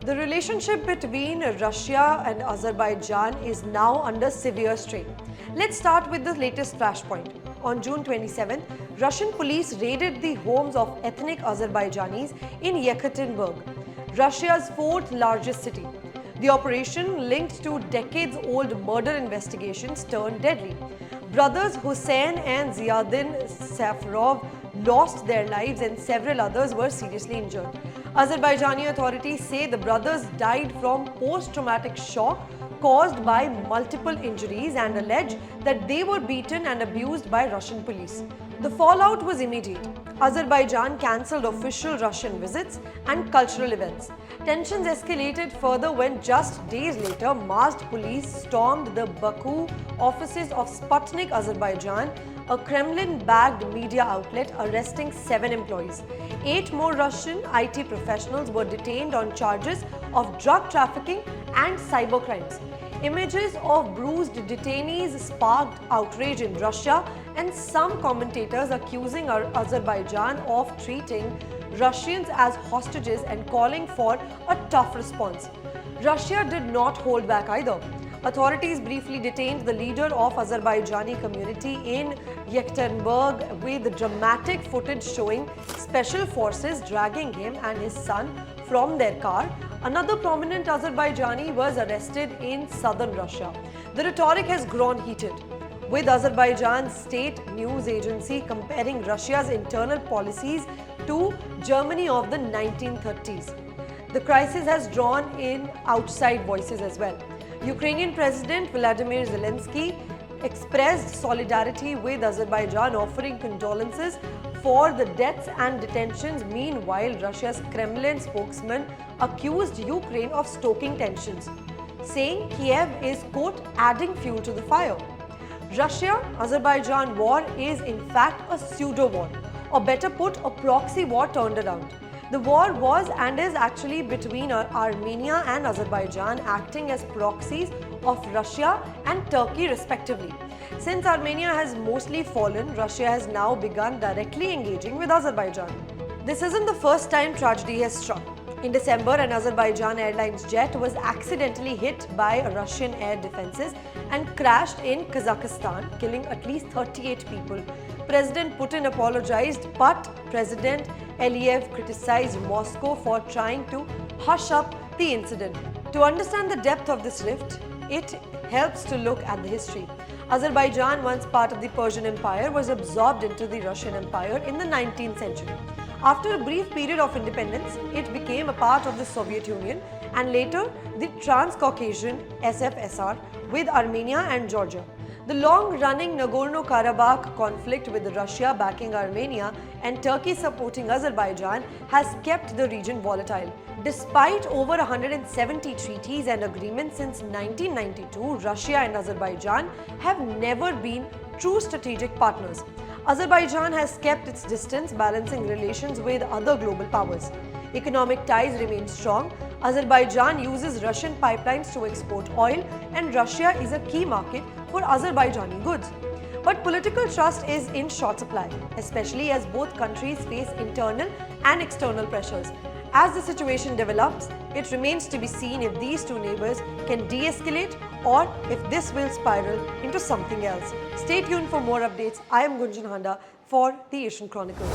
The relationship between Russia and Azerbaijan is now under severe strain. Let's start with the latest flashpoint. On June 27, Russian police raided the homes of ethnic Azerbaijanis in Yekaterinburg, Russia's fourth largest city. The operation, linked to decades-old murder investigations, turned deadly. Brothers Hussein and Ziadin Safarov lost their lives and several others were seriously injured. Azerbaijani authorities say the brothers died from post-traumatic shock caused by multiple injuries and allege that they were beaten and abused by Russian police. The fallout was immediate. Azerbaijan cancelled official Russian visits and cultural events. Tensions escalated further when just days later, masked police stormed the Baku offices of Sputnik Azerbaijan, a Kremlin-backed media outlet, arresting 7 employees. 8 more Russian IT professionals were detained on charges of drug trafficking and cybercrimes. Images of bruised detainees sparked outrage in Russia, and some commentators accusing Azerbaijan of treating Russians as hostages and calling for a tough response. Russia did not hold back either. Authorities briefly detained the leader of Azerbaijani community in Yekaterinburg, with dramatic footage showing special forces dragging him and his son from their car. Another prominent Azerbaijani was arrested in southern Russia. The rhetoric has grown heated, with Azerbaijan's state news agency comparing Russia's internal policies to Germany of the 1930s. The crisis has drawn in outside voices as well. Ukrainian President Vladimir Zelensky expressed solidarity with Azerbaijan, offering condolences for the deaths and detentions. Meanwhile, Russia's Kremlin spokesman accused Ukraine of stoking tensions, saying Kiev is, quote, adding fuel to the fire. Russia-Azerbaijan war is in fact a pseudo-war, or better put, a proxy war turned around. The war was and is actually between Armenia and Azerbaijan, acting as proxies of Russia and Turkey respectively. Since Armenia has mostly fallen, Russia has now begun directly engaging with Azerbaijan. This isn't the first time tragedy has struck. In December, an Azerbaijan Airlines jet was accidentally hit by Russian air defenses and crashed in Kazakhstan, killing at least 38 people. President Putin apologized, but President Aliyev criticized Moscow for trying to hush up the incident. To understand the depth of this rift, it helps to look at the history. Azerbaijan, once part of the Persian Empire, was absorbed into the Russian Empire in the 19th century. After a brief period of independence, it became a part of the Soviet Union and later the Transcaucasian SFSR with Armenia and Georgia. The long-running Nagorno-Karabakh conflict, with Russia backing Armenia and Turkey supporting Azerbaijan, has kept the region volatile. Despite over 170 treaties and agreements since 1992, Russia and Azerbaijan have never been true strategic partners. Azerbaijan has kept its distance, balancing relations with other global powers. Economic ties remain strong. Azerbaijan uses Russian pipelines to export oil, and Russia is a key market for Azerbaijani goods. But political trust is in short supply, especially as both countries face internal and external pressures. As the situation develops, it remains to be seen if these two neighbors can de-escalate or if this will spiral into something else. Stay tuned for more updates. I am Gunjan Handa for the Asian Chronicle.